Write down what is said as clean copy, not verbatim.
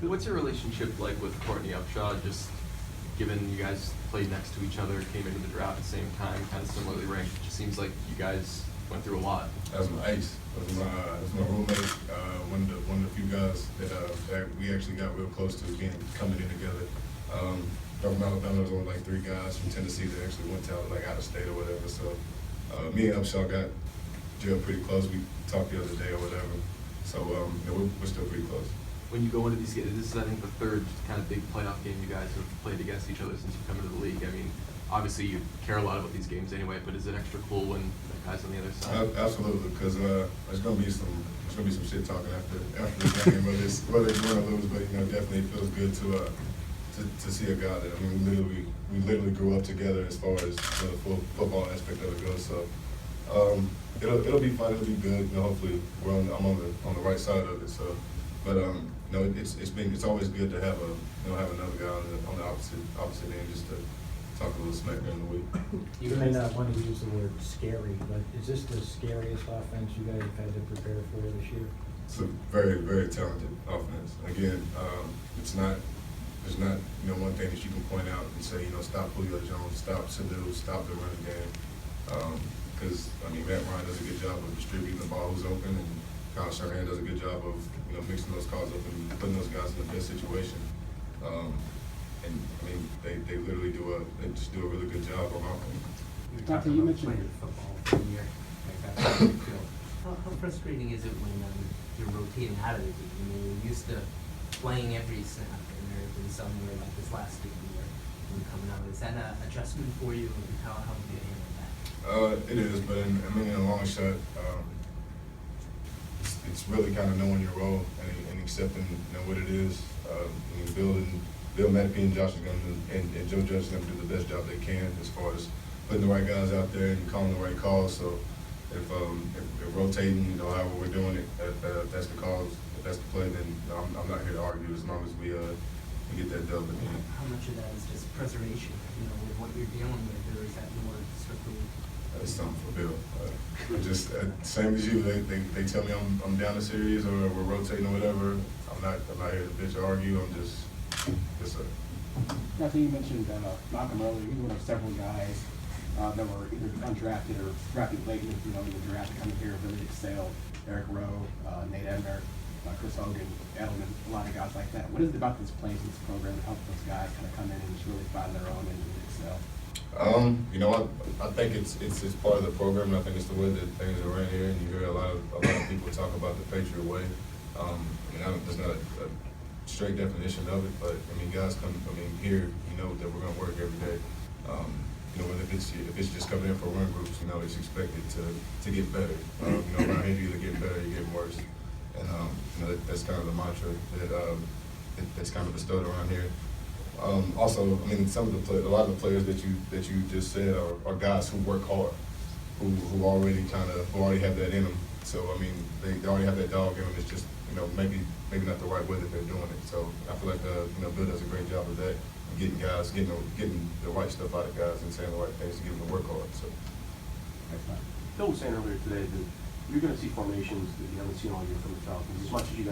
What's your relationship like with Courtney Upshaw, just given you guys played next to each other, came into the draft at the same time, kind of similarly ranked? It just seems like you guys went through a lot. That was my ace. That was my roommate. One of the few guys that we actually got real close to coming in together. From Alabama, there was only like 3 guys from Tennessee that actually went to like out of state or whatever. So me and Upshaw got gelled pretty close. We talked the other day or whatever. So yeah, we're still pretty close. When you go into these games, this is, I think, the third kind of big playoff game you guys have played against each other since you've come into the league. I mean, obviously you care a lot about these games anyway, but is it extra cool when the guys on the other side? Absolutely, because there's gonna be some shit talking after the game, whether it's win or lose. But definitely it feels good to see a guy that we literally grew up together as far as the football aspect of it goes. So it'll be fun. It'll be good. Hopefully I'm on the right side of it. So, but it's always good to have another guy on the opposite end just to talk a little smack during the week. You may not want to use the word scary, but is this the scariest offense you guys have had to prepare for this year? It's a very, very talented offense. Again, there's not one thing that you can point out and say, stop Julio Jones, stop Sanu, stop the running game. Because Matt Ryan does a good job of distributing the ball who's open, and Kyle Shanahan does a good job of mixing those calls up and putting those guys in the best situation. And they literally just do a really good job on offense. Dont'a, you mentioned football for a year. How frustrating is it when you're rotating out of the game? You're used to playing every snap, and there have been some where like this last week you were coming out. Is that an adjustment for you, and how do you handle that? It is, but in a long shot, it's really kind of knowing your role and accepting what it is. Bill Mackey and Josh is going to and Joe Judge is going to do the best job they can as far as putting the right guys out there and calling the right calls. So if rotating, however we're doing it, if that's the calls, if that's the play, then I'm not here to argue as long as we get that dub at the end. How much of that is just preservation, with what you're dealing with, or is that more strictly? That's something for Bill. Just same as you. They tell me I'm down the series or we're rotating or whatever. I'm not here to bitch or argue. I'm just yes sir. Dont'a, you mentioned Malcolm earlier. He's one of several guys that were either undrafted or drafted late in the draft, come here, really excelled. Eric Rowe, Nate Ebner, Chris Hogan, Edelman, a lot of guys like that. What is it about this playing this program that helps those guys kind of come in and just really find their own and really excel? I think it's part of the program, and I think it's the way that things are ran here, and you hear a lot of people talk about the Patriot way. There's not a straight definition of it, but guys come here, that we're gonna work every day. If it's just coming in for run groups, it's expected to get better. Around here you either get better or you get worse. And that's kind of the mantra that's kind of bestowed around here. Also, a lot of the players that you just said are guys who work hard, who already have that in them. So they already have that dog in them. It's just maybe not the right way that they're doing it. So I feel like Bill does a great job of that, getting the right stuff out of guys and saying the right things to get them to work hard. So. Bill was saying earlier today that you're going to see formations that you haven't seen all year from the Falcons. As much as you guys